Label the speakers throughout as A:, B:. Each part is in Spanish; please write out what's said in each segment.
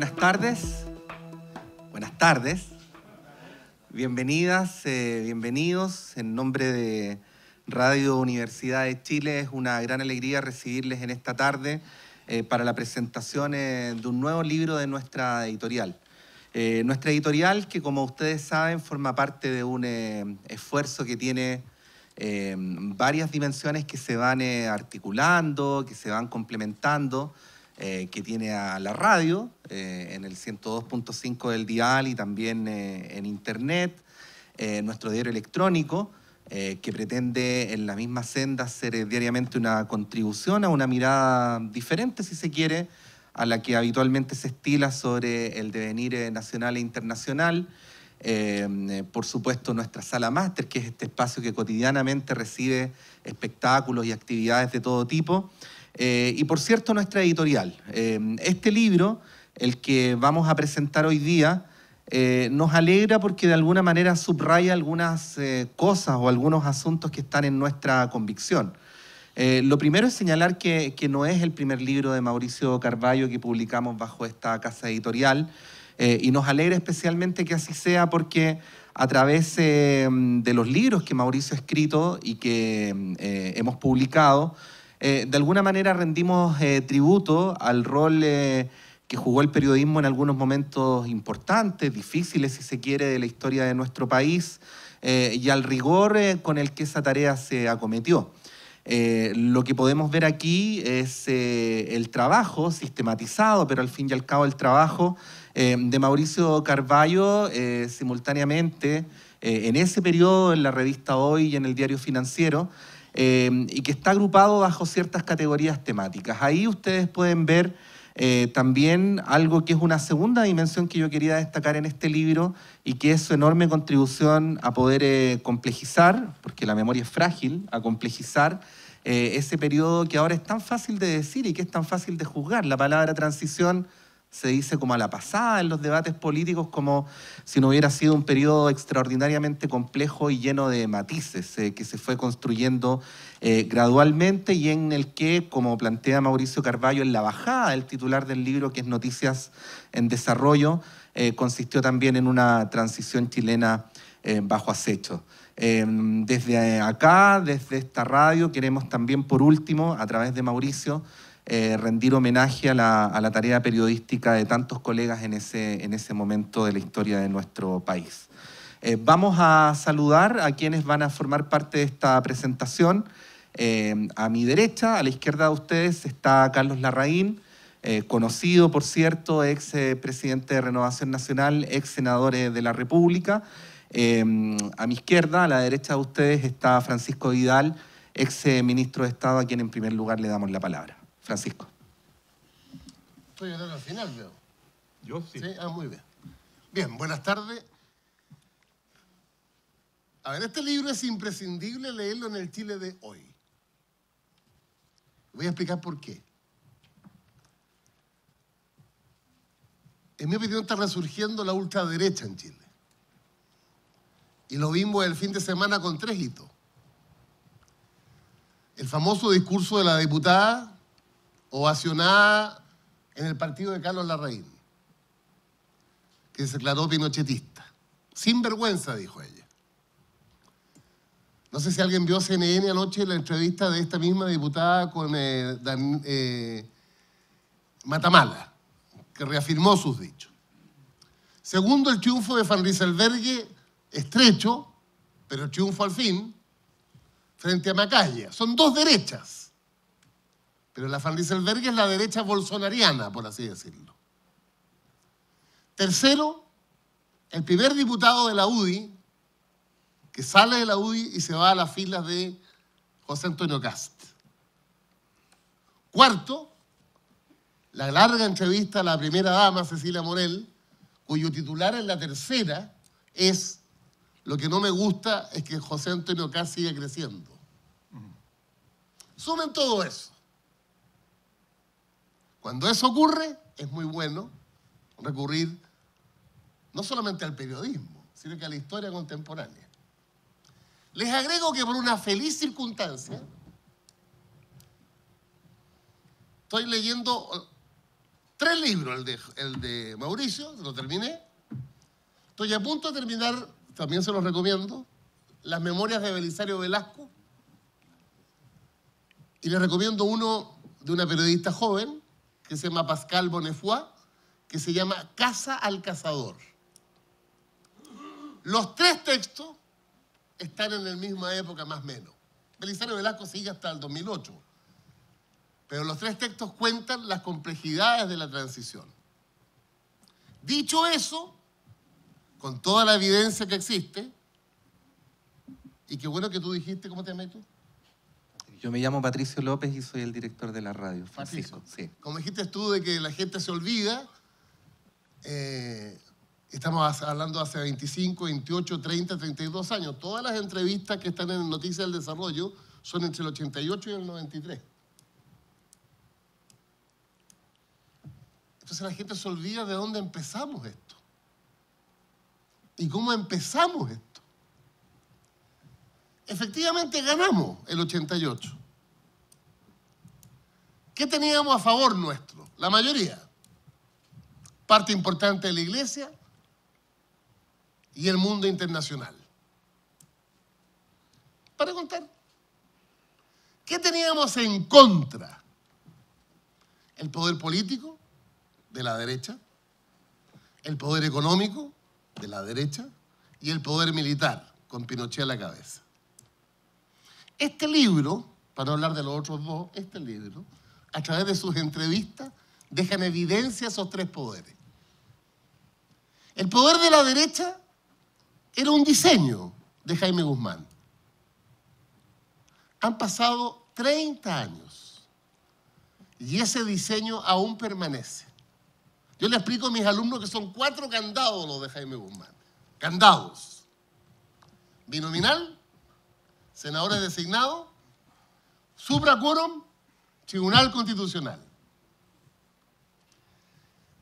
A: buenas tardes. Buenas tardes. Bienvenidas, bienvenidos. En nombre de Radio Universidad de Chile, es una gran alegría recibirles en esta tarde para la presentación de un nuevo libro de nuestra editorial. Nuestra editorial, que como ustedes saben, forma parte de un esfuerzo que tiene varias dimensiones que se van articulando, que se van complementando, que tiene a la radio en el 102.5 del dial y también en internet, nuestro diario electrónico, que pretende en la misma senda hacer diariamente una contribución a una mirada diferente, si se quiere, a la que habitualmente se estila sobre el devenir nacional e internacional. Por supuesto, nuestra sala máster, que es este espacio que cotidianamente recibe espectáculos y actividades de todo tipo. Y por cierto, nuestra editorial. Este libro, el que vamos a presentar hoy día, nos alegra porque de alguna manera subraya algunas cosas o algunos asuntos que están en nuestra convicción. Lo primero es señalar que no es el primer libro de Mauricio Carvallo que publicamos bajo esta casa editorial, y nos alegra especialmente que así sea porque a través de los libros que Mauricio ha escrito y que hemos publicado, de alguna manera rendimos tributo al rol que jugó el periodismo en algunos momentos importantes, difíciles si se quiere, de la historia de nuestro país, y al rigor con el que esa tarea se acometió. Lo que podemos ver aquí es el trabajo sistematizado, pero al fin y al cabo el trabajo de Mauricio Carvallo simultáneamente en ese periodo en la revista Hoy y en el Diario Financiero, y que está agrupado bajo ciertas categorías temáticas. Ahí ustedes pueden ver también algo que es una segunda dimensión que yo quería destacar en este libro y que es su enorme contribución a poder complejizar, porque la memoria es frágil, a complejizar ese periodo que ahora es tan fácil de decir y que es tan fácil de juzgar. La palabra transición se dice como a la pasada en los debates políticos, como si no hubiera sido un periodo extraordinariamente complejo y lleno de matices que se fue construyendo gradualmente y en el que, como plantea Mauricio Carvallo en la bajada del titular del libro, que es Noticias en Desarrollo, consistió también en una transición chilena bajo acecho. Desde acá, desde esta radio, queremos también, por último, a través de Mauricio, rendir homenaje a la tarea periodística de tantos colegas en ese momento de la historia de nuestro país. Vamos a saludar a quienes van a formar parte de esta presentación. A mi derecha, a la izquierda de ustedes, está Carlos Larraín, conocido, por cierto, ex presidente de Renovación Nacional, ex senador de la República. A mi izquierda, a la derecha de ustedes, está Francisco Vidal, ex ministro de Estado, a quien en primer lugar le damos la palabra. Francisco.
B: Estoy al final, veo.
C: Yo sí.
B: ¿Sí? Ah, muy bien. Bien, buenas tardes. A ver, este libro es imprescindible leerlo en el Chile de hoy. Voy a explicar por qué. En mi opinión está resurgiendo la ultraderecha en Chile. Y lo vimos el fin de semana con 3 hitos. El famoso discurso de la diputada ovacionada en el partido de Carlos Larraín, que se declaró pinochetista. Sin vergüenza, dijo ella. No sé si alguien vio CNN anoche la entrevista de esta misma diputada con Matamala, que reafirmó sus dichos. Segundo, el triunfo de Van Rieselberghe, estrecho, pero triunfo al fin, frente a Macaya. Son 2 derechas. Pero la Van Rieselberghe es la derecha bolsonariana, por así decirlo. Tercero, el primer diputado de la UDI, que sale de la UDI y se va a las filas de José Antonio Kast. Cuarto, la larga entrevista a la primera dama, Cecilia Morel, cuyo titular en la tercera es: lo que no me gusta es que José Antonio Kast sigue creciendo. Sumen todo eso. Cuando eso ocurre, es muy bueno recurrir no solamente al periodismo, sino que a la historia contemporánea. Les agrego que por una feliz circunstancia, estoy leyendo 3 libros, el de Mauricio, lo terminé. Estoy a punto de terminar, también se los recomiendo, Las Memorias de Belisario Velasco. Y les recomiendo uno de una periodista joven, que se llama Pascal Bonnefoy, que se llama Caza al Cazador. Los 3 textos están en la misma época, más o menos. Belisario Velasco sigue hasta el 2008. Pero los 3 textos cuentan las complejidades de la transición. Dicho eso, con toda la evidencia que existe, y qué bueno que tú dijiste, ¿cómo te llamas tú?
A: Yo me llamo Patricio López y soy el director de la radio.
B: Francisco.
A: Sí.
B: Como dijiste tú de que la gente se olvida, estamos hablando hace 25, 28, 30, 32 años. Todas las entrevistas que están en Noticias del Desarrollo son entre el 88 y el 93. Entonces la gente se olvida de dónde empezamos esto. ¿Y cómo empezamos esto? Efectivamente ganamos el 88. ¿Qué teníamos a favor nuestro? La mayoría. Parte importante de la iglesia y el mundo internacional. Para contar. ¿Qué teníamos en contra? El poder político de la derecha, el poder económico de la derecha y el poder militar, con Pinochet a la cabeza. Este libro, para no hablar de los otros 2, este libro, a través de sus entrevistas, deja en evidencia esos 3 poderes. El poder de la derecha era un diseño de Jaime Guzmán. Han pasado 30 años y ese diseño aún permanece. Yo le explico a mis alumnos que son 4 candados los de Jaime Guzmán. Candados. Binominal, senadores designados, supraquórum, Tribunal Constitucional.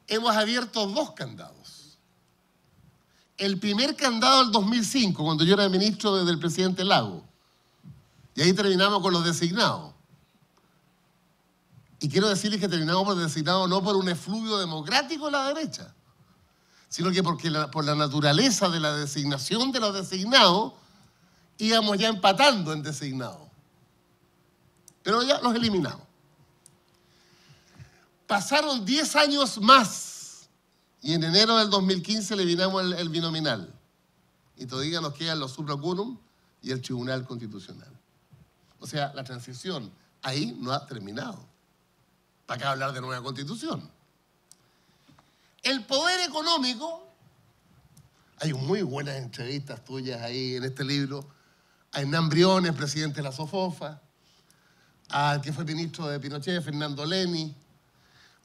B: Hemos abierto 2 candados. El primer candado del 2005, cuando yo era ministro del presidente Lago. Y ahí terminamos con los designados. Y quiero decirles que terminamos por designados no por un efluvio democrático de la derecha, sino que por la naturaleza de la designación de los designados, íbamos ya empatando en designados. Pero ya los eliminamos. Pasaron 10 años más y en enero del 2015 eliminamos el binominal. Y todavía nos quedan los supraquórum y el Tribunal Constitucional. O sea, la transición ahí no ha terminado. ¿Para qué hablar de nueva constitución? El poder económico, hay muy buenas entrevistas tuyas ahí en este libro, a Hernán Briones, presidente de la SOFOFA, al que fue ministro de Pinochet, Fernando Leni,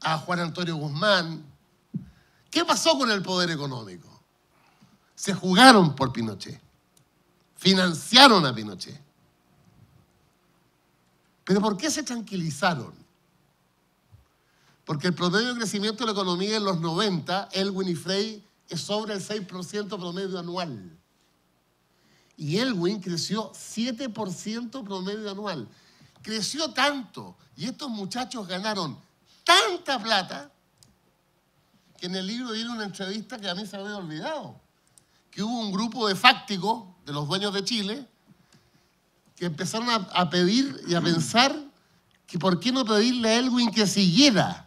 B: a Juan Antonio Guzmán. ¿Qué pasó con el poder económico? Se jugaron por Pinochet, financiaron a Pinochet. ¿Pero por qué se tranquilizaron? Porque el promedio de crecimiento de la economía en los 90, Elwin y Frey, es sobre el 6% promedio anual. Y Elwin creció 7% promedio anual. Creció tanto y estos muchachos ganaron tanta plata que en el libro viene una entrevista que a mí se me había olvidado. Que hubo un grupo de fácticos de los dueños de Chile que empezaron a pedir y a pensar que por qué no pedirle a Elwin que siguiera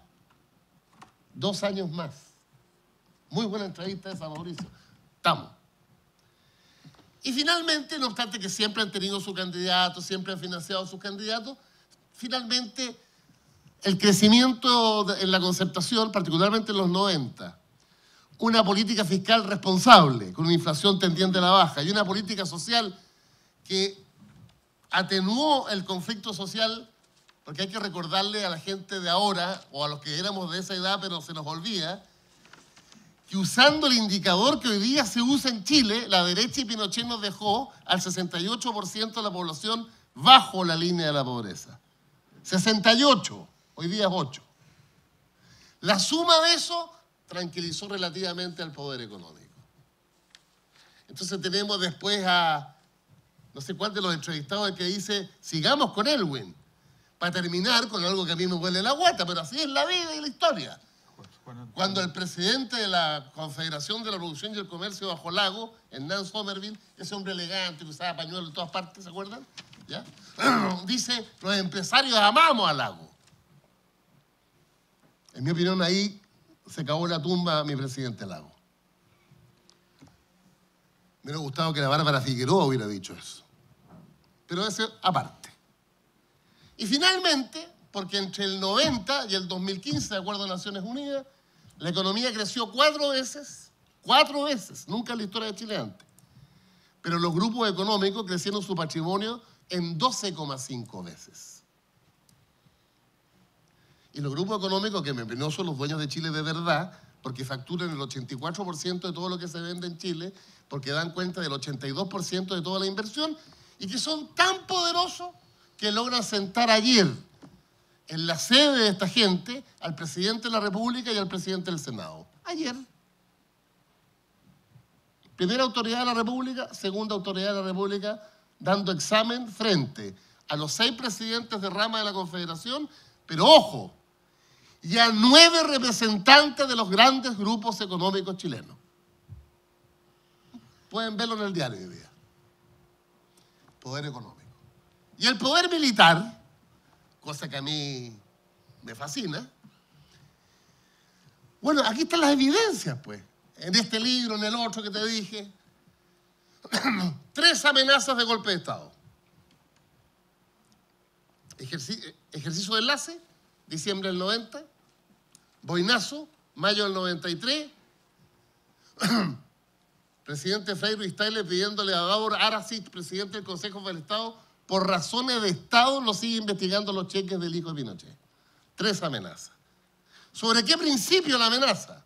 B: 2 años más. Muy buena entrevista esa, Mauricio. Estamos. Y finalmente, no obstante que siempre han tenido su candidato, siempre han financiado sus candidatos, finalmente el crecimiento en la concertación, particularmente en los 90, una política fiscal responsable, con una inflación tendiente a la baja, y una política social que atenuó el conflicto social, porque hay que recordarle a la gente de ahora, o a los que éramos de esa edad, pero se nos olvida, que usando el indicador que hoy día se usa en Chile, la derecha y Pinochet nos dejó al 68% de la población bajo la línea de la pobreza. 68, hoy día es 8. La suma de eso tranquilizó relativamente al poder económico. Entonces tenemos después a, no sé cuál de los entrevistados que dice, sigamos con Elwin, para terminar con algo que a mí me huele la guata, pero así es la vida y la historia. Cuando el presidente de la Confederación de la Producción y el Comercio Bajo Lago, Hernán Somerville, ese hombre elegante que usaba pañuelo en todas partes, ¿se acuerdan? ¿Ya? Dice, los empresarios amamos a Lago. En mi opinión, ahí se cavó la tumba a mi presidente Lago. Me hubiera gustado que la Bárbara Figueroa hubiera dicho eso. Pero ese aparte. Y finalmente, porque entre el 90 y el 2015, de acuerdo a Naciones Unidas, la economía creció 4 veces, nunca en la historia de Chile antes. Pero los grupos económicos crecieron su patrimonio en 12,5 veces. Y los grupos económicos, que no son los dueños de Chile de verdad, porque facturan el 84% de todo lo que se vende en Chile, porque dan cuenta del 82% de toda la inversión, y que son tan poderosos que logran sentar ayer en la sede de esta gente al presidente de la República y al presidente del Senado. Ayer. Primera autoridad de la República, segunda autoridad de la República, dando examen frente a los 6 presidentes de rama de la Confederación, pero ojo, y a 9 representantes de los grandes grupos económicos chilenos. Pueden verlo en el diario hoy día. Poder económico. Y el poder militar, cosa que a mí me fascina. Bueno, aquí están las evidencias, pues. En este libro, en el otro que te dije. 3 amenazas de golpe de Estado. Ejercicio de enlace, diciembre del 90. Boinazo, mayo del 93. Presidente Freire Steyler pidiéndole a Davor Arasich, presidente del Consejo del Estado, por razones de Estado, lo sigue investigando los cheques del hijo de Pinochet. 3 amenazas. ¿Sobre qué principio la amenaza?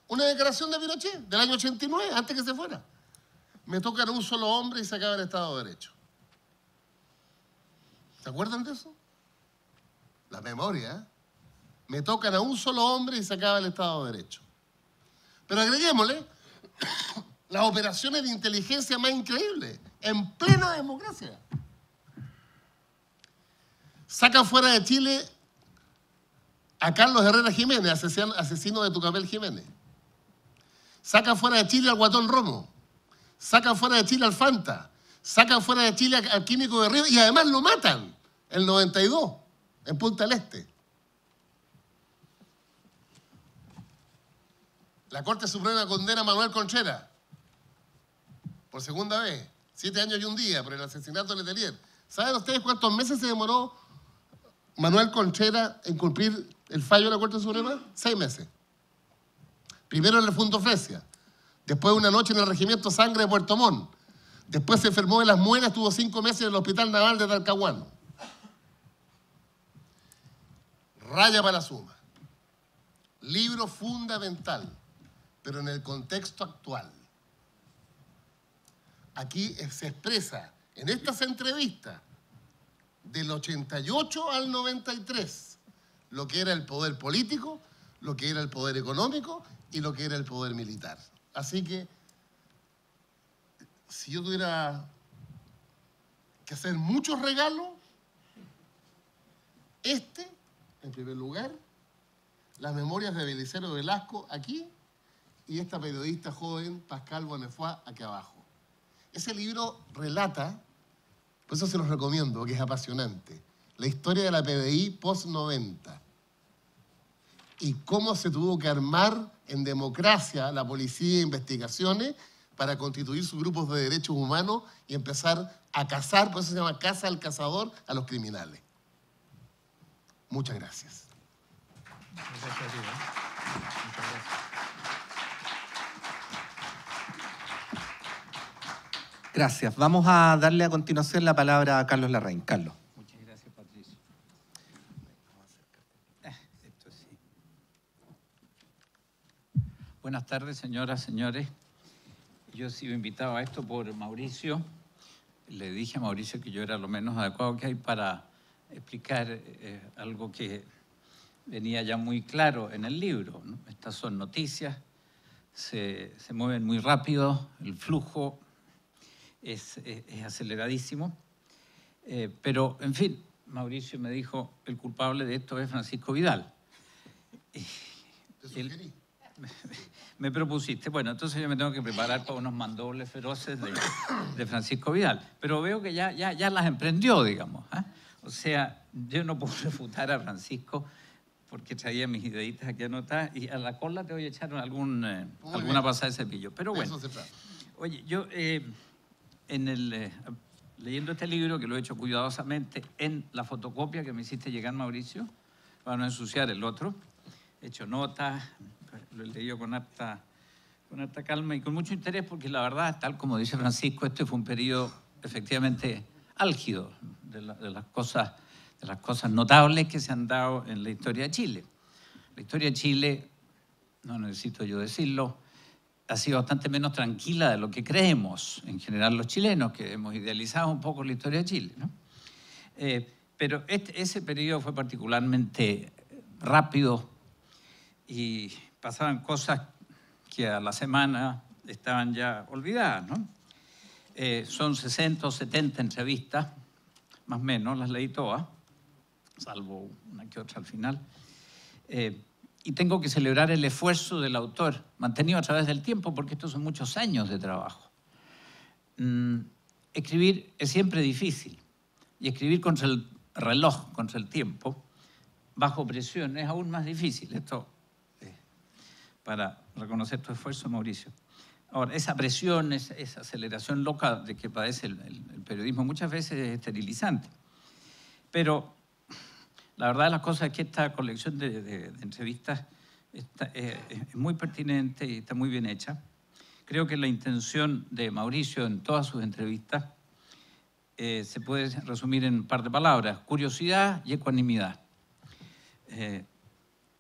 B: Una declaración de Pinochet del año 89, antes que se fuera. Me tocan a un solo hombre y se acaba el Estado de Derecho. ¿Se acuerdan de eso? La memoria, ¿eh? Me tocan a un solo hombre y se acaba el Estado de Derecho. Pero agreguémosle las operaciones de inteligencia más increíbles, en plena democracia. Sacan fuera de Chile a Carlos Herrera Jiménez, asesino de Tucapel Jiménez. Sacan fuera de Chile al Guatón Romo. Sacan fuera de Chile al Fanta. Sacan fuera de Chile al Químico de Río y además lo matan el 92 en Punta del Este. La Corte Suprema condena a Manuel Conchera por segunda vez, 7 años y un día por el asesinato de Letelier. ¿Saben ustedes cuántos meses se demoró Manuel Conchera en cumplir el fallo de la Corte Suprema? 6 meses. Primero en el Fundo Fresia, después una noche en el Regimiento Sangre de Puerto Montt, después se enfermó de las muelas, estuvo 5 meses en el Hospital Naval de Talcahuano. Raya para la suma. Libro fundamental, pero en el contexto actual. Aquí se expresa en estas entrevistas del 88 al 93 lo que era el poder político, lo que era el poder económico y lo que era el poder militar. Así que, si yo tuviera que hacer muchos regalos, en primer lugar, las memorias de Belisario Velasco aquí y esta periodista joven, Pascal Bonnefoy, aquí abajo. Ese libro relata, por eso se los recomiendo, porque es apasionante, la historia de la PDI post-90 y cómo se tuvo que armar en democracia la policía de investigaciones para constituir sus grupos de derechos humanos y empezar a cazar, por eso se llama caza al cazador, a los criminales. Muchas gracias.
A: Gracias. Vamos a darle a continuación la palabra a Carlos Larraín. Carlos.
C: Muchas gracias, Patricio. Esto sí. Buenas tardes, señoras, señores. Yo he sido invitado a esto por Mauricio. Le dije a Mauricio que yo era lo menos adecuado que hay para explicar algo que venía ya muy claro en el libro, ¿no? Estas son noticias, se mueven muy rápido, el flujo es aceleradísimo. Pero, en fin, Mauricio me dijo, el culpable de esto es Francisco Vidal.
B: Te sugerí.
C: Me propusiste. Bueno, entonces yo me tengo que preparar para unos mandobles feroces de Francisco Vidal. Pero veo que ya las emprendió, digamos. ¿Eh? O sea, yo no puedo refutar a Francisco porque traía mis ideitas aquí anotadas y a la cola te voy a echar alguna pasada de cepillo. Pero bueno,
B: Eso se trata.
C: oye, yo leyendo este libro, que lo he hecho cuidadosamente, en la fotocopia que me hiciste llegar, Mauricio, para no ensuciar el otro, he hecho notas, lo he leído con harta calma y con mucho interés, porque la verdad, tal como dice Francisco, este fue un periodo efectivamente álgido de las cosas notables que se han dado en la historia de Chile. La historia de Chile, no necesito yo decirlo, ha sido bastante menos tranquila de lo que creemos, en general los chilenos, que hemos idealizado un poco la historia de Chile, ¿no? Pero ese periodo fue particularmente rápido y pasaban cosas que a la semana estaban ya olvidadas, ¿no? Son 60 o 70 entrevistas, más o menos, las leí todas, salvo una que otra al final. Y tengo que celebrar el esfuerzo del autor, mantenido a través del tiempo, porque estos son muchos años de trabajo. Escribir es siempre difícil, y escribir contra el reloj, contra el tiempo, bajo presión, es aún más difícil. Esto para reconocer tu esfuerzo, Mauricio. Ahora, esa presión, esa aceleración loca de que padece el periodismo muchas veces es esterilizante. Pero la verdad de las cosas es que esta colección de entrevistas es muy pertinente y está muy bien hecha. Creo que la intención de Mauricio en todas sus entrevistas se puede resumir en un par de palabras: curiosidad y ecuanimidad.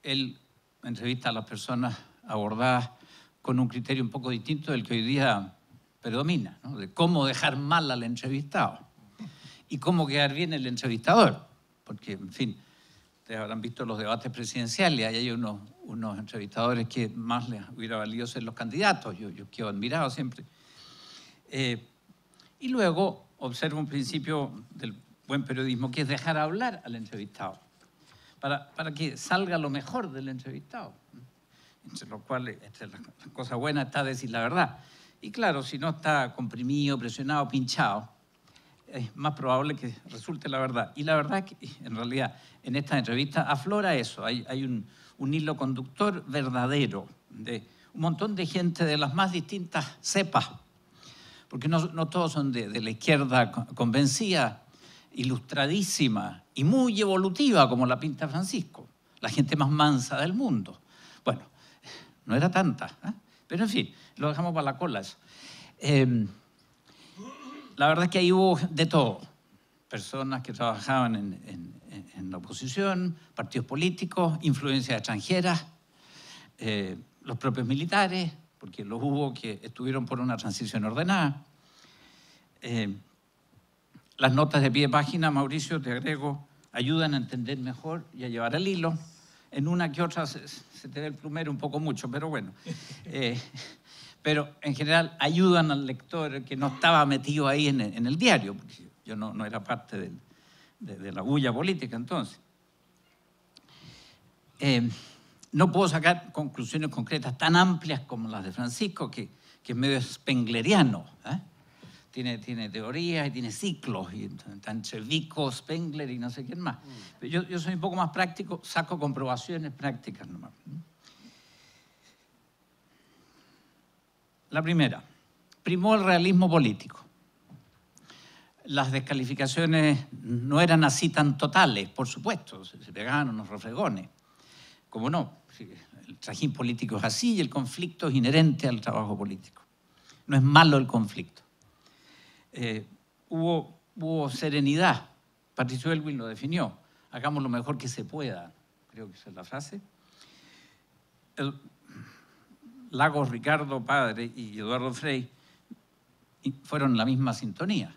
C: Él entrevista a las personas abordadas con un criterio un poco distinto del que hoy día predomina, ¿no? De cómo dejar mal al entrevistado y cómo quedar bien el entrevistador. Porque, en fin, ustedes habrán visto los debates presidenciales, y hay unos entrevistadores que más les hubiera valido ser los candidatos. Yo quedo admirado siempre. Y luego observo un principio del buen periodismo, que es dejar hablar al entrevistado, para que salga lo mejor del entrevistado. Entre lo cual, entre las cosas buenas está decir la verdad. Y claro, si no está comprimido, presionado, pinchado, es más probable que resulte la verdad. Y la verdad es que, en realidad, en esta entrevista aflora eso. Hay un hilo conductor verdadero de un montón de gente de las más distintas cepas, porque no todos son de la izquierda convencida, ilustradísima y muy evolutiva, como la pinta Francisco, la gente más mansa del mundo. Bueno, no era tanta, ¿eh? Pero en fin, lo dejamos para la cola eso. La verdad es que ahí hubo de todo. Personas que trabajaban en la oposición, partidos políticos, influencias extranjeras, los propios militares, porque los hubo que estuvieron por una transición ordenada. Las notas de pie de página, Mauricio, te agrego, ayudan a entender mejor y a llevar el hilo. En una que otra se te ve el plumero un poco mucho, pero bueno. Pero en general ayudan al lector que no estaba metido ahí en el diario, porque yo no era parte de la bulla política entonces. No puedo sacar conclusiones concretas tan amplias como las de Francisco, que es medio spengleriano, ¿eh? Tiene teorías y tiene ciclos, y está entre Vico, Spengler y no sé quién más. Pero yo soy un poco más práctico, saco comprobaciones prácticas nomás. La primera, primó el realismo político. Las descalificaciones no eran así tan totales, por supuesto, se pegaban unos refregones. ¿Cómo no? El trajín político es así y el conflicto es inherente al trabajo político. No es malo el conflicto. Hubo serenidad. Patricio Aylwin lo definió. Hagamos lo mejor que se pueda. Creo que esa es la frase. Lagos, Ricardo Padre y Eduardo Frei fueron en la misma sintonía.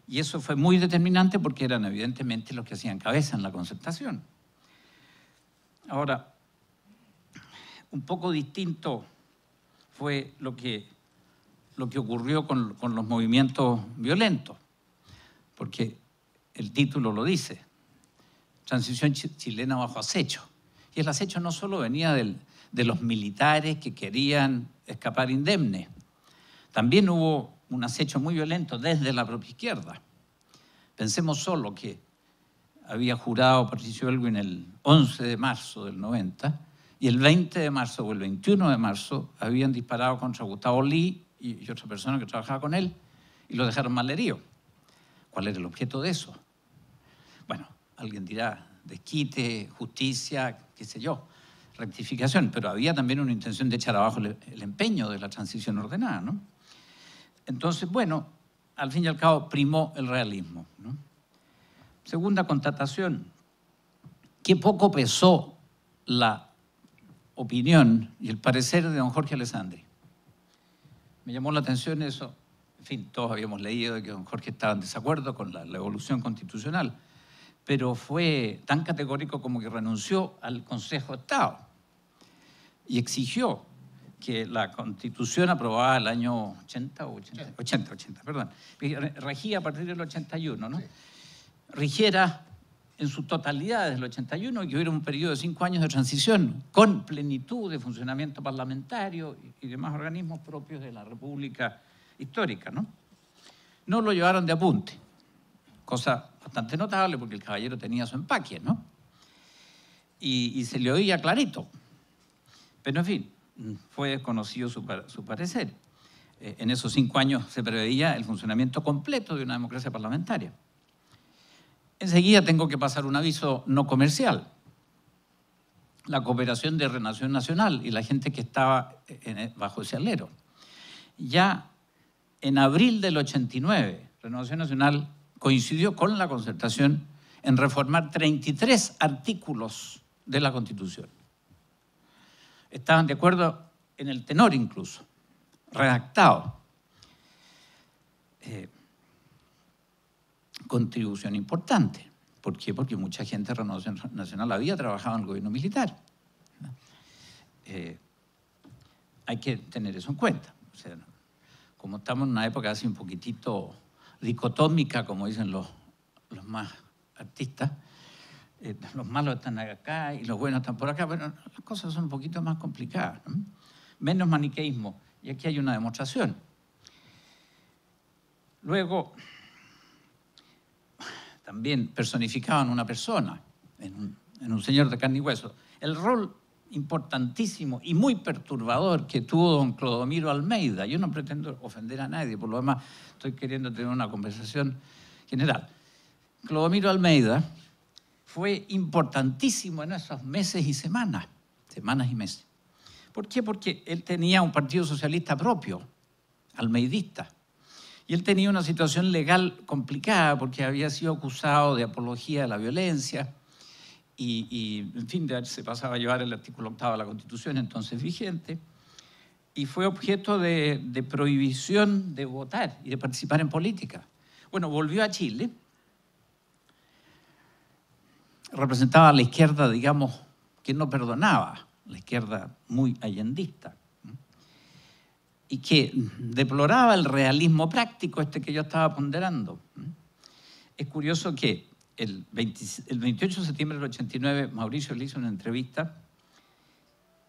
C: Y eso fue muy determinante porque eran evidentemente los que hacían cabeza en la concertación. Ahora, un poco distinto fue lo que ocurrió con los movimientos violentos, porque el título lo dice, Transición chilena bajo acecho. Y el acecho no solo venía del de los militares que querían escapar indemnes. También hubo un acecho muy violento desde la propia izquierda. Pensemos solo que había jurado Patricio Aylwin el 11 de marzo del 90 y el 20 de marzo o el 21 de marzo habían disparado contra Gustavo Lee y otra persona que trabajaba con él y lo dejaron malherido. ¿Cuál era el objeto de eso? Bueno, alguien dirá desquite, justicia, qué sé yo, rectificación, pero había también una intención de echar abajo el empeño de la transición ordenada, ¿no? Entonces, bueno, al fin y al cabo primó el realismo, ¿no? Segunda constatación, qué poco pesó la opinión y el parecer de don Jorge Alessandri. Me llamó la atención eso. En fin, todos habíamos leído de que don Jorge estaba en desacuerdo con la evolución constitucional, pero fue tan categórico como que renunció al Consejo de Estado y exigió que la Constitución aprobada el año 80, perdón, regía a partir del 81, ¿no? Sí. Rigiera en su totalidad desde el 81 y que hubiera un periodo de 5 años de transición con plenitud de funcionamiento parlamentario y demás organismos propios de la República histórica, ¿no? No lo llevaron de apunte, cosa bastante notable porque el caballero tenía su empaque, ¿no? Y se le oía clarito. Pero en fin, fue desconocido su parecer. En esos 5 años se preveía el funcionamiento completo de una democracia parlamentaria. Enseguida tengo que pasar un aviso no comercial. La cooperación de Renovación Nacional y la gente que estaba bajo ese alero. Ya en abril del 89, Renovación Nacional coincidió con la Concertación en reformar 33 artículos de la Constitución. Estaban de acuerdo en el tenor incluso, redactado. Contribución importante. ¿Por qué? Porque mucha gente de Renovación Nacional había trabajado en el gobierno militar. Hay que tener eso en cuenta. O sea, como estamos en una época así un poquitito dicotómica, como dicen los más artistas, los malos están acá y los buenos están por acá, pero las cosas son un poquito más complicadas, ¿no? Menos maniqueísmo, y aquí hay una demostración. Luego, también personificaban una persona, en un señor de carne y hueso. El rol importantísimo y muy perturbador que tuvo don Clodomiro Almeida. Yo no pretendo ofender a nadie, por lo demás estoy queriendo tener una conversación general. Clodomiro Almeida fue importantísimo en esos meses y semanas y meses. ¿Por qué? Porque él tenía un partido socialista propio, almeidista. Y él tenía una situación legal complicada porque había sido acusado de apología de la violencia y en fin, se pasaba a llevar el artículo 8 de la Constitución, entonces vigente, y fue objeto de prohibición de votar y de participar en política. Bueno, volvió a Chile, representaba a la izquierda, digamos, que no perdonaba, la izquierda muy allendista, y que deploraba el realismo práctico que yo estaba ponderando. Es curioso que el 28 de septiembre del 89 Mauricio le hizo una entrevista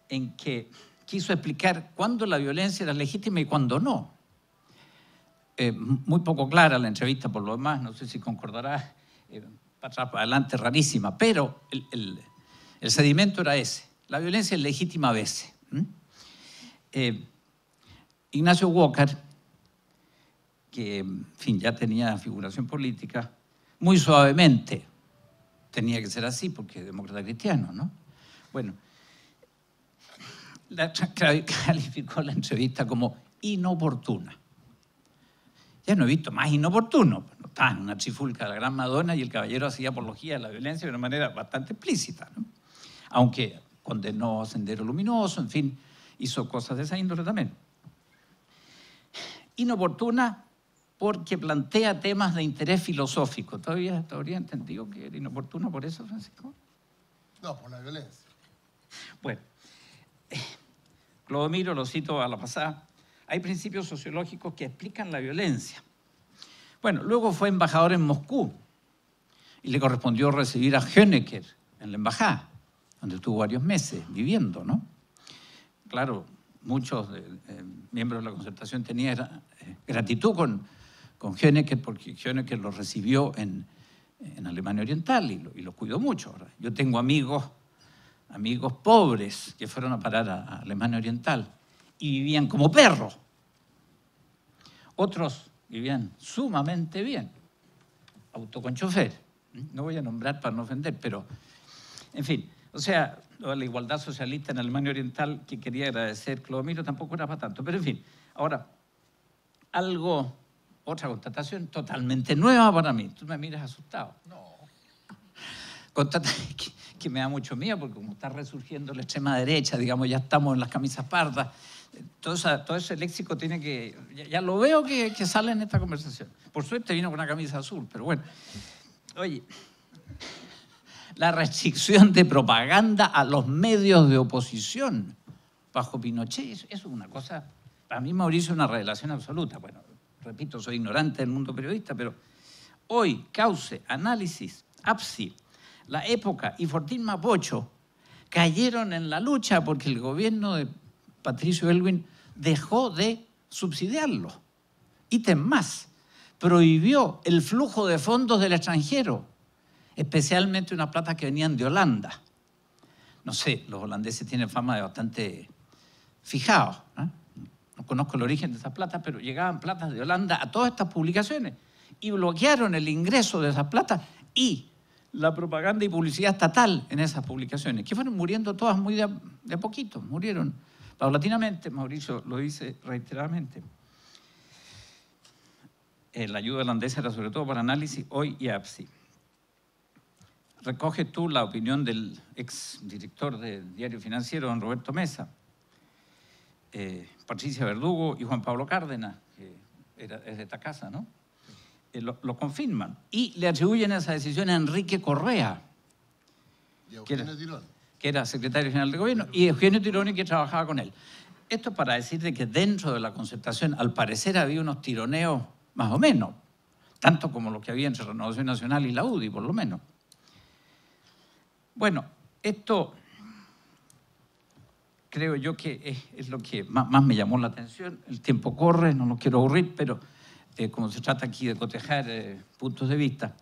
C: en que quiso explicar cuándo la violencia era legítima y cuándo no. Muy poco clara la entrevista por lo demás, no sé si concordarás, para atrás, para adelante, rarísima, pero el sedimento era ese. La violencia es legítima a veces. Ignacio Walker, que en fin, ya tenía figuración política, muy suavemente, tenía que ser así porque es demócrata cristiano, ¿no? Bueno, calificó la entrevista como inoportuna. Ya no he visto más inoportuno. No estaba en una trifulca de la Gran Madonna y el caballero hacía apología de la violencia de una manera bastante explícita, ¿no? Aunque condenó Sendero Luminoso, en fin, hizo cosas de esa índole también. Inoportuna porque plantea temas de interés filosófico. ¿Todavía entendido que era inoportuna por eso, Francisco?
B: No, por la violencia.
C: Bueno, Clodomiro, lo cito a la pasada, hay principios sociológicos que explican la violencia. Bueno, luego fue embajador en Moscú y le correspondió recibir a Honecker en la embajada, donde estuvo varios meses viviendo, ¿no? claro, muchos miembros de la Concertación tenían gratitud con Honecker, porque Honecker los recibió en Alemania Oriental y los cuidó mucho. Ahora, yo tengo amigos pobres que fueron a parar a Alemania Oriental y vivían como perros. Otros vivían sumamente bien, auto con chofer. No voy a nombrar para no ofender, pero, en fin, o sea, la igualdad socialista en Alemania Oriental, que quería agradecer Clodomiro, tampoco era para tanto. Pero, en fin, ahora, otra constatación totalmente nueva para mí. Tú me miras asustado. No. Que me da mucho miedo, porque como está resurgiendo la extrema derecha, digamos, ya estamos en las camisas pardas, todo ese léxico tiene que... Ya lo veo que sale en esta conversación. Por suerte vino con una camisa azul, pero bueno. Oye, la restricción de propaganda a los medios de oposición bajo Pinochet, eso es una cosa... Para mí, Mauricio, es una revelación absoluta. Bueno, repito, soy ignorante del mundo periodista, pero hoy, Cauce, Análisis, APSI, La Época y Fortín Mapocho cayeron en la lucha porque el gobierno de Patricio Aylwin dejó de subsidiarlo. Ítem más, prohibió el flujo de fondos del extranjero, especialmente unas platas que venían de Holanda. No sé, los holandeses tienen fama de bastante fijados, ¿eh? No conozco el origen de esas platas, pero llegaban platas de Holanda a todas estas publicaciones y bloquearon el ingreso de esas platas y la propaganda y publicidad estatal en esas publicaciones, que fueron muriendo todas muy de a poquito, murieron paulatinamente. Mauricio lo dice reiteradamente. La ayuda holandesa era sobre todo para Análisis, Hoy y APSI. Recoges tú la opinión del ex director del Diario Financiero, don Roberto Mesa, Patricia Verdugo y Juan Pablo Cárdenas, que es de esta casa, ¿no? Lo confirman. Y le atribuyen esa decisión a Enrique Correa, que era secretario general de gobierno, y Eugenio Tironi, que trabajaba con él. Esto es para decir de que dentro de la Concertación, al parecer, había unos tironeos más o menos, tanto como los que había entre Renovación Nacional y la UDI, por lo menos. Bueno, esto creo yo que es lo que más me llamó la atención. El tiempo corre, no nos quiero aburrir, pero como se trata aquí de cotejar puntos de vista,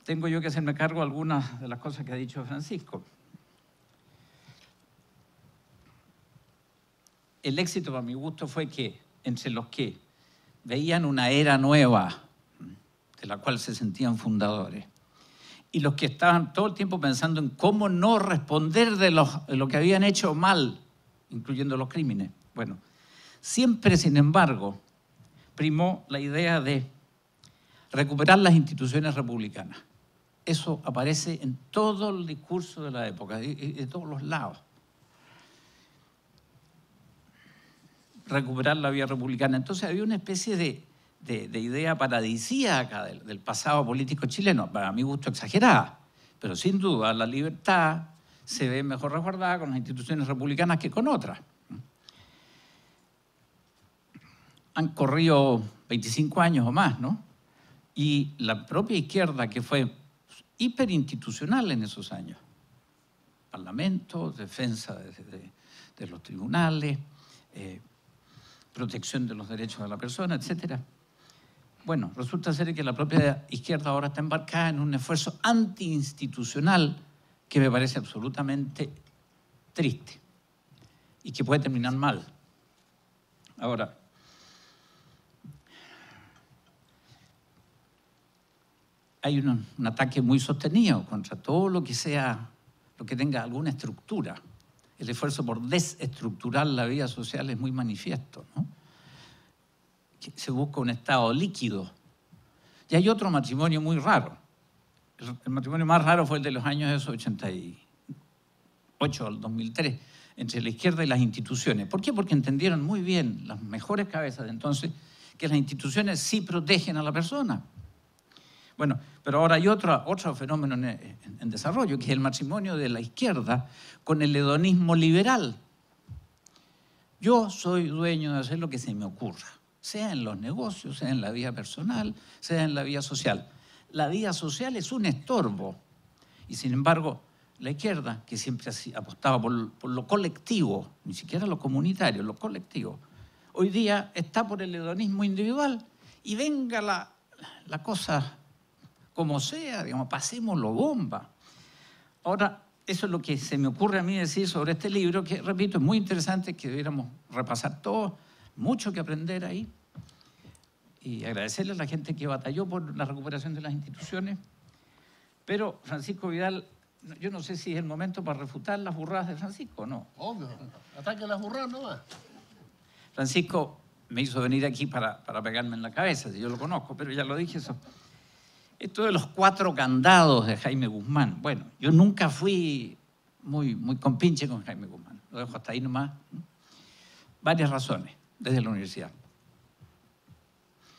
C: tengo yo que hacerme cargo de algunas de las cosas que ha dicho Francisco. El éxito, para mi gusto, fue que entre los que veían una era nueva, de la cual se sentían fundadores, y los que estaban todo el tiempo pensando en cómo no responder de lo que habían hecho mal, incluyendo los crímenes. Bueno, siempre, sin embargo, primó la idea de recuperar las instituciones republicanas. Eso aparece en todo el discurso de la época, de todos los lados. Recuperar la vía republicana. Entonces había una especie de idea paradisíaca del pasado político chileno, para mi gusto exagerada, pero sin duda la libertad se ve mejor resguardada con las instituciones republicanas que con otras. Han corrido 25 años o más, ¿no? Y la propia izquierda, que fue hiperinstitucional en esos años, Parlamento, defensa de los tribunales, protección de los derechos de la persona, etcétera. Bueno, resulta ser que la propia izquierda ahora está embarcada en un esfuerzo antiinstitucional que me parece absolutamente triste y que puede terminar mal. Ahora, hay un ataque muy sostenido contra todo lo que sea, lo que tenga alguna estructura. El esfuerzo por desestructurar la vida social es muy manifiesto, ¿no? Se busca un estado líquido. Y hay otro matrimonio muy raro. El matrimonio más raro fue el de los años 88 al 2003, entre la izquierda y las instituciones. ¿Por qué? Porque entendieron muy bien las mejores cabezas de entonces que las instituciones sí protegen a la persona. Bueno, pero ahora hay otro fenómeno en desarrollo, que es el matrimonio de la izquierda con el hedonismo liberal. Yo soy dueño de hacer lo que se me ocurra, sea en los negocios, sea en la vida personal, sea en la vida social. La vida social es un estorbo y, sin embargo, la izquierda, que siempre apostaba por lo colectivo, ni siquiera lo comunitario, lo colectivo, hoy día está por el hedonismo individual y venga la cosa como sea, digamos, pasémoslo bomba. Ahora, eso es lo que se me ocurre a mí decir sobre este libro, que, repito, es muy interesante, que debiéramos repasar todo, mucho que aprender ahí, y agradecerle a la gente que batalló por la recuperación de las instituciones. Pero Francisco Vidal, yo no sé si es el momento para refutar las burradas de Francisco o no.
B: Obvio, ataque a las burradas nomás.
C: Francisco me hizo venir aquí para pegarme en la cabeza, si yo lo conozco, pero ya lo dije eso. Esto de los 4 candados de Jaime Guzmán. Bueno, yo nunca fui muy compinche con Jaime Guzmán. Lo dejo hasta ahí nomás. Varias razones desde la universidad.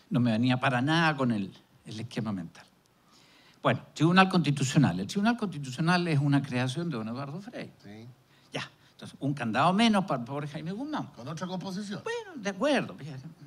C: No me venía para nada con el esquema mental. Bueno, Tribunal Constitucional. El Tribunal Constitucional es una creación de don Eduardo Frei.
B: Sí.
C: Ya, entonces un candado menos para el pobre Jaime Guzmán.
B: Con otra composición.
C: Bueno, de acuerdo,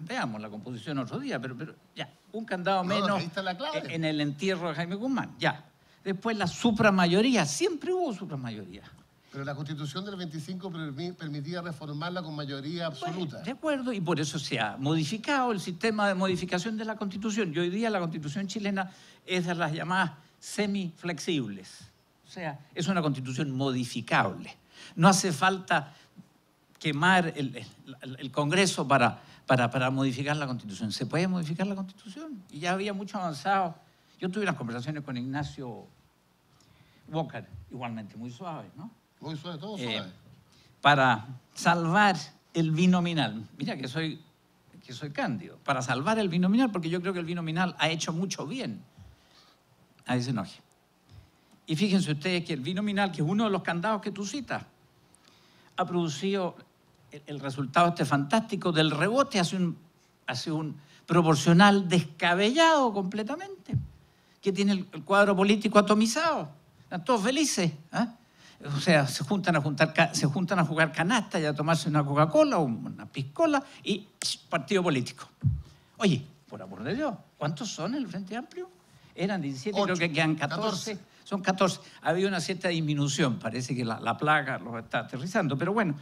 C: veamos la composición otro día, pero ya, un candado menos
B: ahí está la clave.
C: en el entierro de Jaime Guzmán, ya. Después la supramayoría, siempre hubo supramayoría.
B: Pero la Constitución del 25 permitía reformarla con mayoría absoluta.
C: Bueno, de acuerdo, y por eso se ha modificado el sistema de modificación de la Constitución. Y hoy día la Constitución chilena es de las llamadas semiflexibles. O sea, es una Constitución modificable. No hace falta quemar el Congreso para modificar la Constitución. Se puede modificar la Constitución. Y ya había mucho avanzado. Yo tuve unas conversaciones con Ignacio Walker, igualmente muy suaves, ¿no?
B: Muy suave, todo suave.
C: Para salvar el binominal. Mira que soy cándido. Para salvar el binominal, porque yo creo que el binominal ha hecho mucho bien a ese enoje. Y fíjense ustedes que el binominal, que es uno de los candados que tú citas, ha producido el resultado fantástico del rebote hacia un proporcional descabellado completamente, que tiene el cuadro político atomizado. Están todos felices, ¿eh? O sea, se juntan a jugar canasta y a tomarse una Coca-Cola o una piscola y partido político. Oye, por amor de Dios, ¿cuántos son en el Frente Amplio? Eran 17, 8, creo que quedan 14. Son 14. Había una cierta disminución, parece que la plaga los está aterrizando, pero bueno.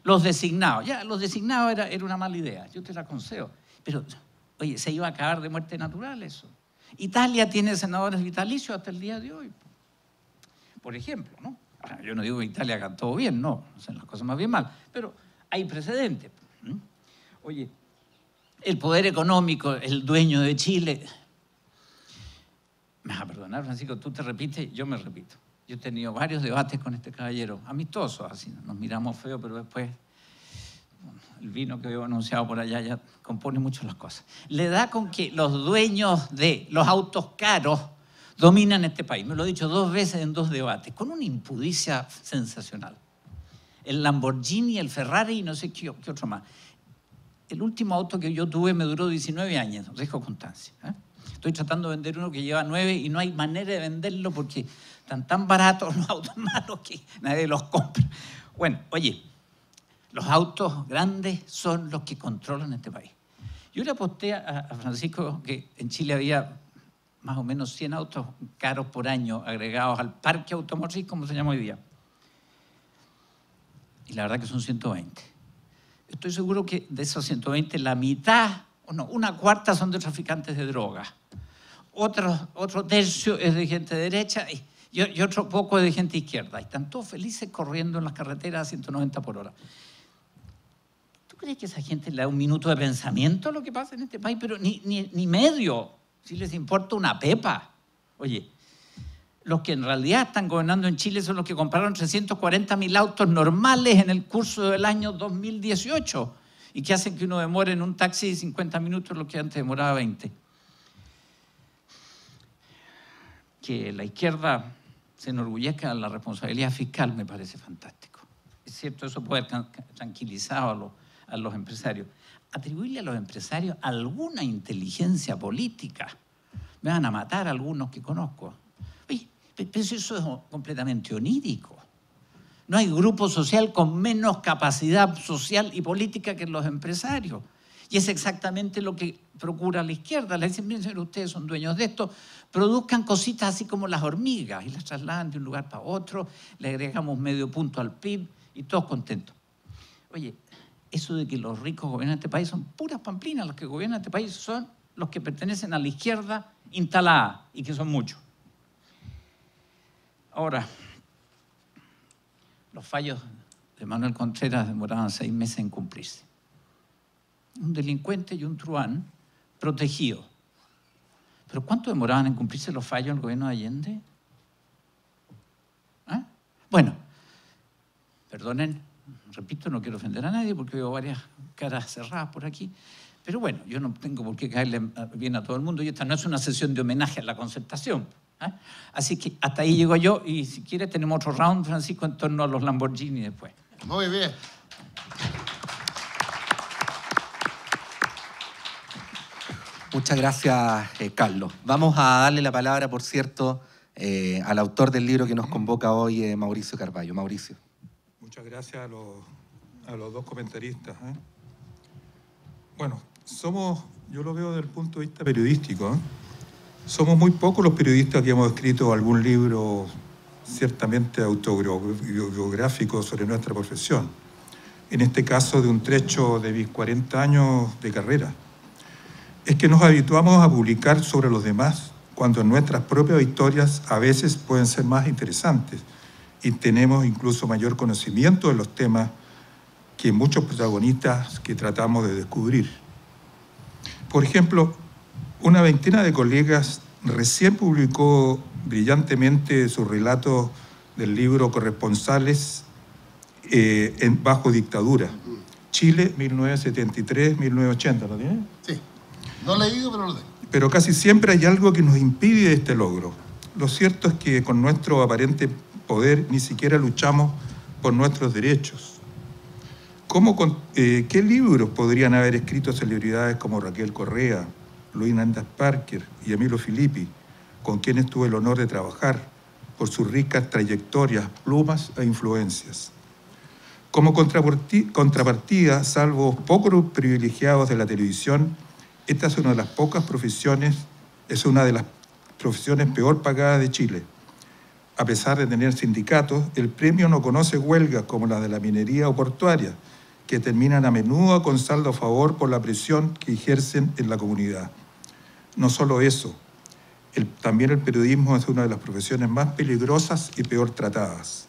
C: Los designados, los designados era una mala idea, yo te la aconsejo. Pero, oye, se iba a acabar de muerte natural eso. Italia tiene senadores vitalicios hasta el día de hoy. Por ejemplo, ¿no? Yo no digo que Italia haga todo bien, no, hacen las cosas más bien mal, pero hay precedentes. Oye, el poder económico, el dueño de Chile. Me vas a perdonar, Francisco, tú te repites, yo me repito. Yo he tenido varios debates con este caballero, amistosos, así, nos miramos feo, pero después el vino que veo anunciado por allá ya compone mucho las cosas. Le da con que los dueños de los autos caros dominan este país. Me lo he dicho 2 veces en 2 debates, con una impudicia sensacional. El Lamborghini, el Ferrari y no sé qué otro más. El último auto que yo tuve me duró 19 años, dejo constancia. Estoy tratando de vender uno que lleva 9 y no hay manera de venderlo porque están tan baratos los autos malos que nadie los compra. Bueno, oye, los autos grandes son los que controlan este país. Yo le aposté a Francisco que en Chile había más o menos 100 autos caros por año agregados al parque automotriz, como se llama hoy día. Y la verdad que son 120. Estoy seguro que de esos 120, la mitad, o no, 1/4 son de traficantes de drogas. Otro tercio es de gente derecha y otro poco es de gente izquierda. Y están todos felices corriendo en las carreteras a 190 por hora. ¿Tú crees que esa gente le da un minuto de pensamiento a lo que pasa en este país? Pero ni medio. Si les importa una pepa. Oye, los que en realidad están gobernando en Chile son los que compraron 340.000 autos normales en el curso del año 2018 y que hacen que uno demore en un taxi 50 minutos lo que antes demoraba 20. Que la izquierda se enorgullezca de la responsabilidad fiscal me parece fantástico. Es cierto, eso puede haber tranquilizado a los empresarios. Atribuirle a los empresarios alguna inteligencia política. Me van a matar algunos que conozco. Oye, pero eso es completamente onírico. No hay grupo social con menos capacidad social y política que los empresarios. Y es exactamente lo que procura la izquierda. Le dicen, miren, señores, ustedes son dueños de esto, produzcan cositas así como las hormigas y las trasladan de un lugar para otro, le agregamos medio punto al PIB y todos contentos. Oye, eso de que los ricos gobiernan este país son puras pamplinas. Los que gobiernan este país son los que pertenecen a la izquierda instalada, y que son muchos. Ahora, los fallos de Manuel Contreras demoraban 6 meses en cumplirse. Un delincuente y un truán protegido. ¿Pero cuánto demoraban en cumplirse los fallos del gobierno de Allende? ¿Ah? Bueno, perdonen, repito, no quiero ofender a nadie porque veo varias caras cerradas por aquí, pero bueno, yo no tengo por qué caerle bien a todo el mundo y esta no es una sesión de homenaje a la Concertación. ¿Ah? Así que hasta ahí llego yo y si quiere tenemos otro round, Francisco, en torno a los Lamborghini después.
B: Muy bien.
A: Muchas gracias, Carlos. Vamos a darle la palabra, por cierto, al autor del libro que nos convoca hoy, Mauricio Carballo. Mauricio.
D: Muchas gracias a los dos comentaristas. Bueno, yo lo veo desde el punto de vista periodístico. Somos muy pocos los periodistas que hemos escrito algún libro ciertamente autobiográfico sobre nuestra profesión. En este caso, de un trecho de mis 40 años de carrera. Es que nos habituamos a publicar sobre los demás cuando nuestras propias historias a veces pueden ser más interesantes y tenemos incluso mayor conocimiento de los temas que muchos protagonistas que tratamos de descubrir. Por ejemplo, una veintena de colegas recién publicó brillantemente sus relatos del libro Corresponsales bajo dictadura. Chile, 1973-1980, ¿lo tiene?
B: Sí. No he leído, pero lo tengo.
D: Pero casi siempre hay algo que nos impide este logro. Lo cierto es que con nuestro aparente poder ni siquiera luchamos por nuestros derechos. ¿Qué libros podrían haber escrito celebridades como Raquel Correa, Luis Nandas Parker y Emilio Filippi, con quienes tuve el honor de trabajar por sus ricas trayectorias, plumas e influencias? Como contrapartida, salvo pocos privilegiados de la televisión, esta es una de las profesiones peor pagadas de Chile. A pesar de tener sindicatos, el premio no conoce huelgas como las de la minería o portuaria, que terminan a menudo con saldo a favor por la presión que ejercen en la comunidad. No solo eso, también el periodismo es una de las profesiones más peligrosas y peor tratadas.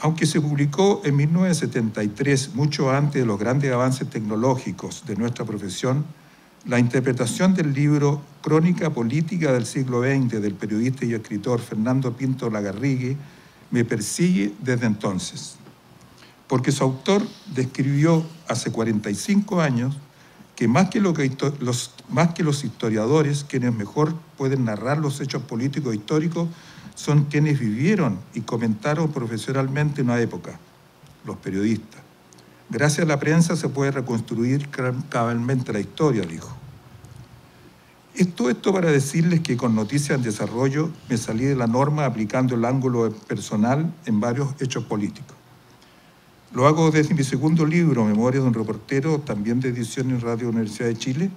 D: Aunque se publicó en 1973, mucho antes de los grandes avances tecnológicos de nuestra profesión, la interpretación del libro Crónica Política del siglo XX del periodista y escritor Fernando Pinto Lagarrigue me persigue desde entonces, porque su autor describió hace 45 años que más que los historiadores, quienes mejor pueden narrar los hechos políticos e históricos, son quienes vivieron y comentaron profesionalmente una época, los periodistas. Gracias a la prensa se puede reconstruir cabalmente la historia, dijo. Todo esto para decirles que con Noticias en Desarrollo me salí de la norma aplicando el ángulo personal en varios hechos políticos. Lo hago desde mi segundo libro, Memorias de un reportero, también de edición en Radio Universidad de Chile,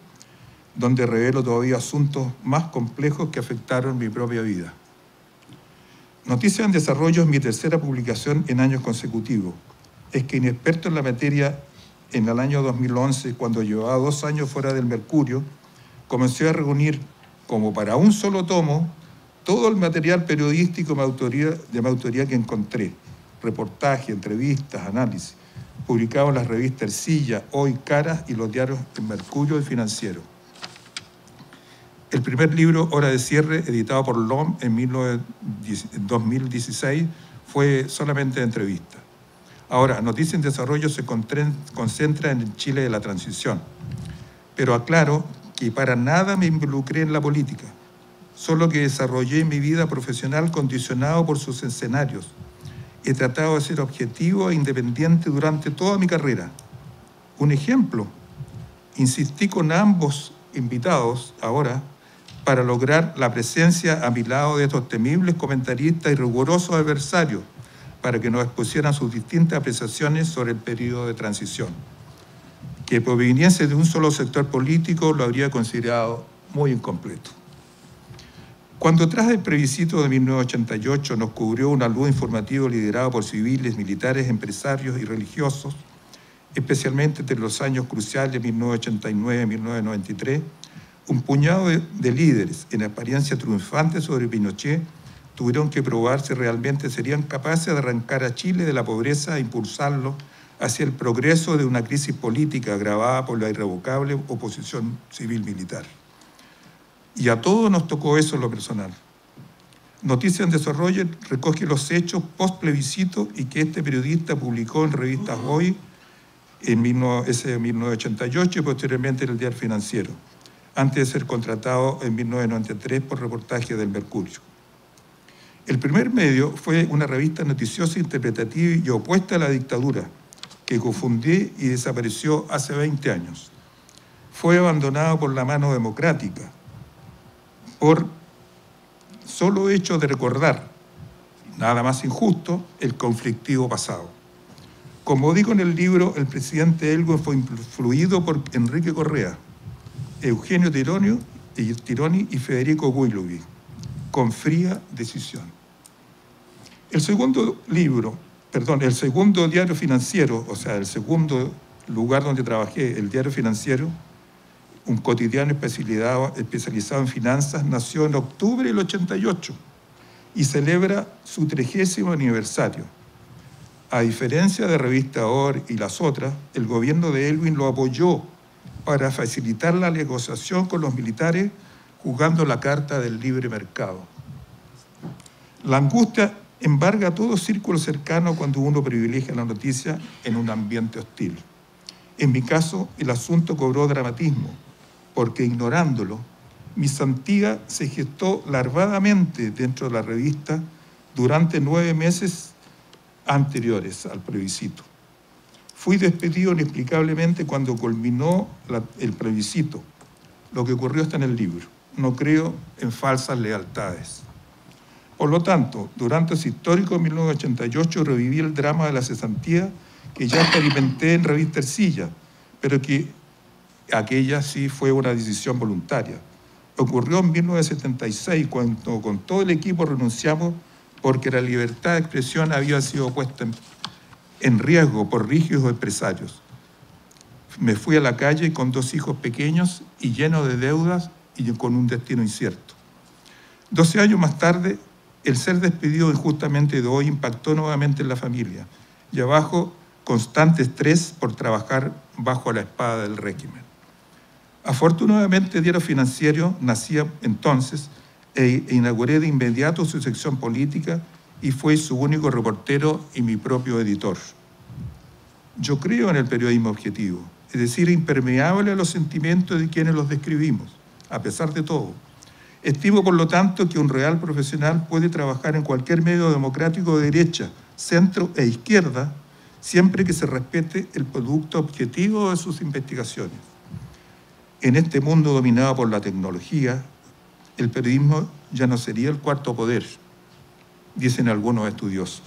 D: donde revelo todavía asuntos más complejos que afectaron mi propia vida. Noticias en Desarrollo es mi tercera publicación en años consecutivos. Es que inexperto en la materia, en el año 2011, cuando llevaba 2 años fuera del Mercurio, comencé a reunir, como para un solo tomo, todo el material periodístico de mi autoría que encontré. Reportaje, entrevistas, análisis, publicado en las revistas Ercilla, Hoy, Caras y los diarios El Mercurio y Financiero. El primer libro, Hora de Cierre, editado por LOM en 2016, fue solamente de entrevistas. Ahora, Noticias en Desarrollo se concentra en el Chile de la transición. Pero aclaro que para nada me involucré en la política, solo que desarrollé mi vida profesional condicionado por sus escenarios. He tratado de ser objetivo e independiente durante toda mi carrera. Un ejemplo, insistí con ambos invitados ahora para lograr la presencia a mi lado de estos temibles comentaristas y rigurosos adversarios para que nos expusieran sus distintas apreciaciones sobre el periodo de transición. que proviniese de un solo sector político lo habría considerado muy incompleto. Cuando tras el plebiscito de 1988 nos cubrió una luz informativa liderada por civiles, militares, empresarios y religiosos, especialmente entre los años cruciales de 1989 y 1993, un puñado de líderes, en apariencia triunfantes sobre Pinochet, tuvieron que probar si realmente serían capaces de arrancar a Chile de la pobreza e impulsarlo hacia el progreso de una crisis política agravada por la irrevocable oposición civil-militar. Y a todos nos tocó eso en lo personal. Noticias en Desarrollo recoge los hechos post-plebiscito y que este periodista publicó en revistas Hoy, en 1988 y posteriormente en el Diario Financiero, antes de ser contratado en 1993 por reportaje del Mercurio. El primer medio fue una revista noticiosa, interpretativa y opuesta a la dictadura, que confundí y desapareció hace 20 años. Fue abandonado por la mano democrática, por solo hecho de recordar, nada más injusto, el conflictivo pasado. Como digo en el libro, el presidente Elwin fue influido por Enrique Correa, Eugenio Tironi y Federico Willoughby, con fría decisión. El segundo diario financiero, o sea, el segundo lugar donde trabajé, el Diario Financiero, un cotidiano especializado en finanzas, nació en octubre del 88 y celebra su 30º aniversario. A diferencia de Revista OR y las otras, el gobierno de Elwin lo apoyó para facilitar la negociación con los militares, jugando la carta del libre mercado. La angustia embarga todo círculo cercano cuando uno privilegia la noticia en un ambiente hostil. En mi caso, el asunto cobró dramatismo, porque ignorándolo, mi santía se gestó larvadamente dentro de la revista durante 9 meses anteriores al plebiscito. Fui despedido inexplicablemente cuando culminó el plebiscito. Lo que ocurrió está en el libro. No creo en falsas lealtades. Por lo tanto, durante ese histórico 1988 reviví el drama de la cesantía que ya experimenté en Revista Ercilla, pero que aquella sí fue una decisión voluntaria. Ocurrió en 1976 cuando con todo el equipo renunciamos porque la libertad de expresión había sido puesta en riesgo por rígidos empresarios. Me fui a la calle con 2 hijos pequeños y lleno de deudas y con un destino incierto. 12 años más tarde, el ser despedido injustamente de Hoy impactó nuevamente en la familia y abajo constante estrés por trabajar bajo la espada del régimen. Afortunadamente, Diario Financiero nacía entonces e inauguré de inmediato su sección política y fue su único reportero y mi propio editor. Yo creo en el periodismo objetivo, es decir, impermeable a los sentimientos de quienes los describimos, a pesar de todo. Estimo, por lo tanto, que un real profesional puede trabajar en cualquier medio democrático de derecha, centro e izquierda, siempre que se respete el producto objetivo de sus investigaciones. En este mundo dominado por la tecnología, el periodismo ya no sería el cuarto poder, dicen algunos estudiosos,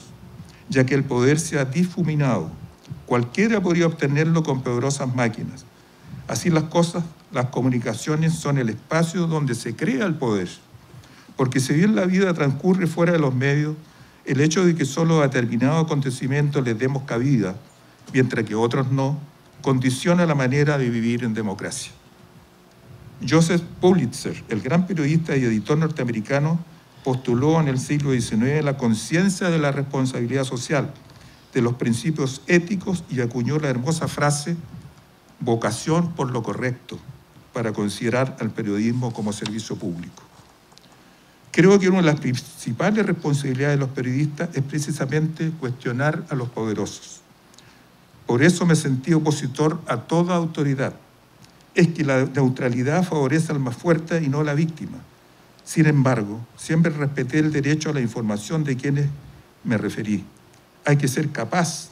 D: ya que el poder se ha difuminado. Cualquiera podría obtenerlo con poderosas máquinas. Así las cosas, las comunicaciones son el espacio donde se crea el poder, porque si bien la vida transcurre fuera de los medios, el hecho de que solo a determinados acontecimientos les demos cabida, mientras que otros no, condiciona la manera de vivir en democracia. Joseph Pulitzer, el gran periodista y editor norteamericano, postuló en el siglo XIX la conciencia de la responsabilidad social, de los principios éticos y acuñó la hermosa frase vocación por lo correcto, para considerar al periodismo como servicio público. Creo que una de las principales responsabilidades de los periodistas es precisamente cuestionar a los poderosos. Por eso me sentí opositor a toda autoridad. Es que la neutralidad favorece al más fuerte y no a la víctima. Sin embargo, siempre respeté el derecho a la información de quienes me referí. Hay que ser capaces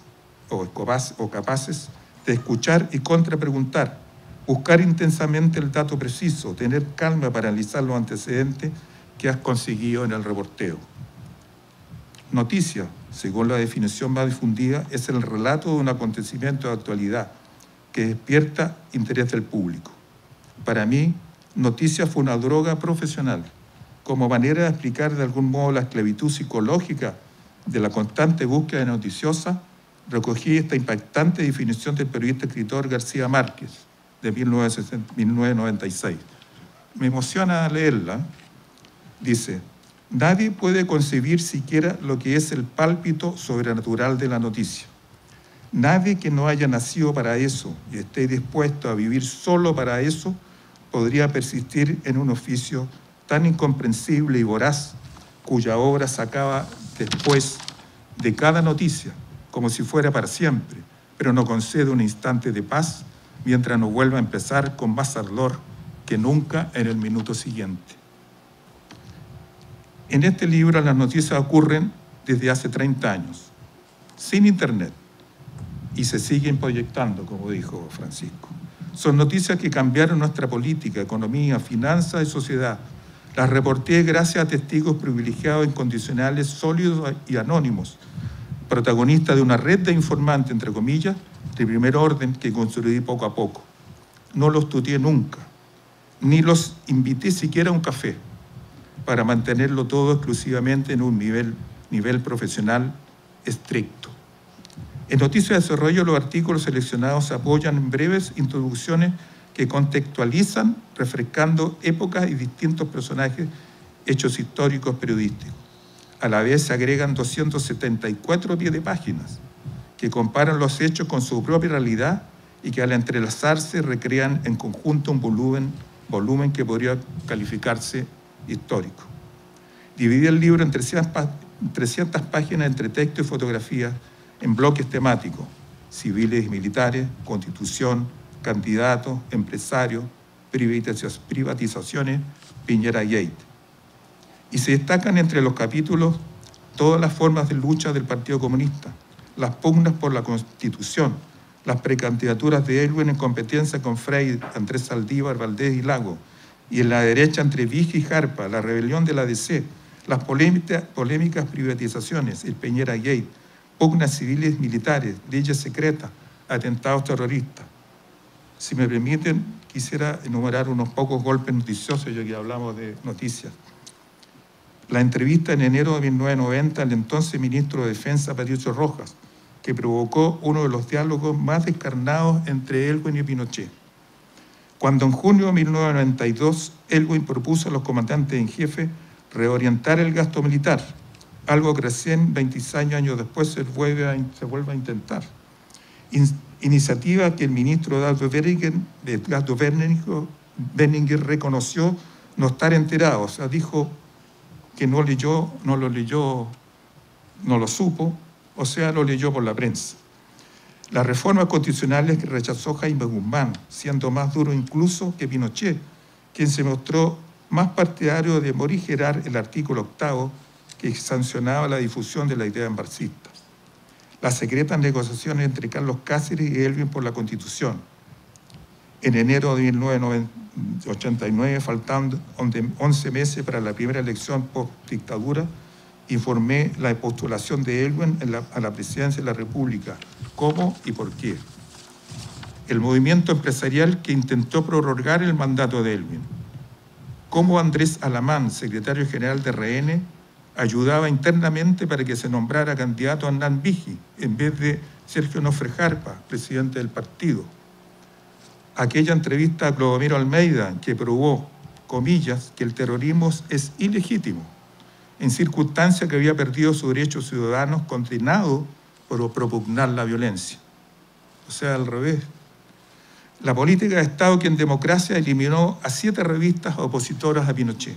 D: de escuchar y contrapreguntar, buscar intensamente el dato preciso, tener calma para analizar los antecedentes que has conseguido en el reporteo. Noticia, según la definición más difundida, es el relato de un acontecimiento de actualidad, que despierta interés del público. Para mí, Noticias fue una droga profesional, como manera de explicar de algún modo la esclavitud psicológica de la constante búsqueda noticiosa. Recogí esta impactante definición del periodista escritor García Márquez, de 1996. Me emociona leerla. Dice: nadie puede concebir siquiera lo que es el pálpito sobrenatural de la noticia. Nadie que no haya nacido para eso y esté dispuesto a vivir solo para eso podría persistir en un oficio tan incomprensible y voraz, cuya obra se acaba después de cada noticia, como si fuera para siempre, pero no concede un instante de paz mientras no vuelva a empezar con más ardor que nunca en el minuto siguiente. En este libro las noticias ocurren desde hace 30 años, sin internet, y se siguen proyectando, como dijo Francisco. Son noticias que cambiaron nuestra política, economía, finanzas y sociedad. Las reporté gracias a testigos privilegiados, incondicionales, sólidos y anónimos, protagonistas de una red de informantes, entre comillas, de primer orden que construí poco a poco. No los tuteé nunca, ni los invité siquiera a un café, para mantenerlo todo exclusivamente en un nivel profesional estricto. En Noticias de Desarrollo, los artículos seleccionados se apoyan en breves introducciones que contextualizan, refrescando épocas y distintos personajes, hechos históricos periodísticos. A la vez se agregan 274 pies de páginas que comparan los hechos con su propia realidad y que al entrelazarse recrean en conjunto un volumen que podría calificarse histórico. Dividí el libro en 300 páginas entre texto y fotografía en bloques temáticos: civiles y militares, constitución, candidatos, empresarios, privatizaciones, Piñera Gate. Y se destacan entre los capítulos todas las formas de lucha del Partido Comunista, las pugnas por la Constitución, las precandidaturas de Elwin en competencia con Frei, Andrés Saldívar, Valdés y Lago, y en la derecha entre Vigi y Jarpa, la rebelión de la DC, las polémicas privatizaciones, el Piñera Gate, pugnas civiles militares, leyes secretas, atentados terroristas. Si me permiten, quisiera enumerar unos pocos golpes noticiosos, ya que hablamos de noticias. La entrevista en enero de 1990 al entonces ministro de Defensa, Patricio Rojas, que provocó uno de los diálogos más descarnados entre Elwin y Pinochet. Cuando en junio de 1992 Elwin propuso a los comandantes en jefe reorientar el gasto militar, algo que recién 26 años después se vuelve a intentar. Iniciativa que el ministro Edgardo Benninger reconoció no estar enterado, o sea, dijo que no lo supo, o sea, lo leyó por la prensa. Las reformas constitucionales que rechazó Jaime Guzmán, siendo más duro incluso que Pinochet, quien se mostró más partidario de morigerar el artículo 8º que sancionaba la difusión de la idea marxista. Las secretas negociaciones entre Carlos Cáceres y Elwin por la Constitución. En enero de 1989, faltando 11 meses para la primera elección post-dictadura, informé la postulación de Elwin a la presidencia de la República. ¿Cómo y por qué? El movimiento empresarial que intentó prorrogar el mandato de Elwin. Cómo Andrés Alamán, secretario general de RN, ayudaba internamente para que se nombrara candidato a Hernán Vigi en vez de Sergio Nofre Jarpa, presidente del partido. Aquella entrevista a Clodomiro Almeida que probó, comillas, que el terrorismo es ilegítimo, en circunstancias que había perdido sus derechos ciudadanos condenado por propugnar la violencia. O sea, al revés. La política de Estado que en democracia eliminó a 7 revistas opositoras a Pinochet.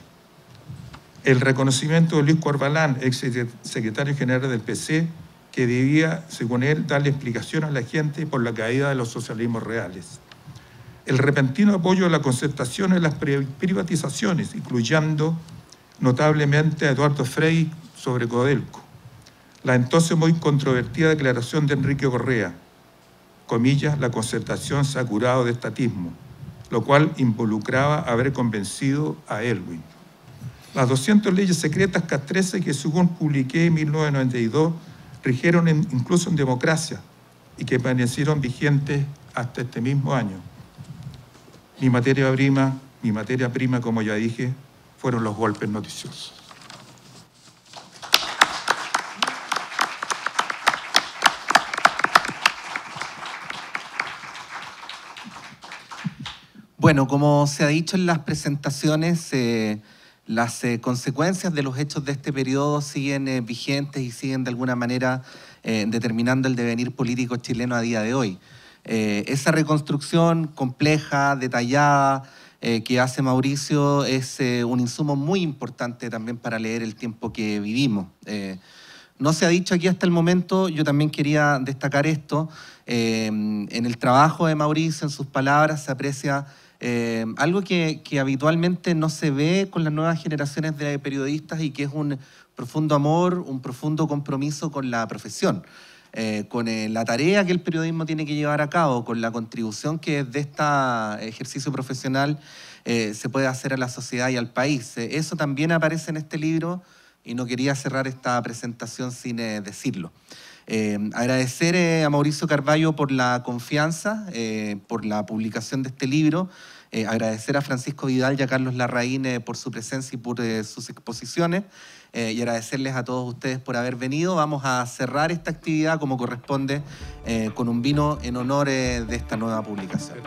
D: El reconocimiento de Luis Corbalán, ex secretario general del PC, que debía, según él, darle explicación a la gente por la caída de los socialismos reales. El repentino apoyo a la concertación en las privatizaciones, incluyendo notablemente a Eduardo Frei sobre Codelco. La entonces muy controvertida declaración de Enrique Correa, comillas, la concertación se ha curado de estatismo, lo cual involucraba haber convencido a Elwin. Las 200 leyes secretas castrenses que, según publiqué en 1992, rigieron incluso en democracia y que permanecieron vigentes hasta este mismo año. Mi materia prima, como ya dije, fueron los golpes noticiosos.
A: Bueno, como se ha dicho en las presentaciones, las consecuencias de los hechos de este periodo siguen vigentes y siguen de alguna manera determinando el devenir político chileno a día de hoy. Esa reconstrucción compleja, detallada, que hace Mauricio es un insumo muy importante también para leer el tiempo que vivimos. No se ha dicho aquí hasta el momento, yo también quería destacar esto, en el trabajo de Mauricio, en sus palabras, se aprecia algo que habitualmente no se ve con las nuevas generaciones de periodistas y que es un profundo amor, un profundo compromiso con la profesión, con la tarea que el periodismo tiene que llevar a cabo, con la contribución que desde este ejercicio profesional se puede hacer a la sociedad y al país. Eso también aparece en este libro y no quería cerrar esta presentación sin decirlo. Agradecer a Mauricio Carvalho por la confianza, por la publicación de este libro, agradecer a Francisco Vidal y a Carlos Larraín por su presencia y por sus exposiciones, y agradecerles a todos ustedes por haber venido. Vamos a cerrar esta actividad como corresponde con un vino en honor de esta nueva publicación.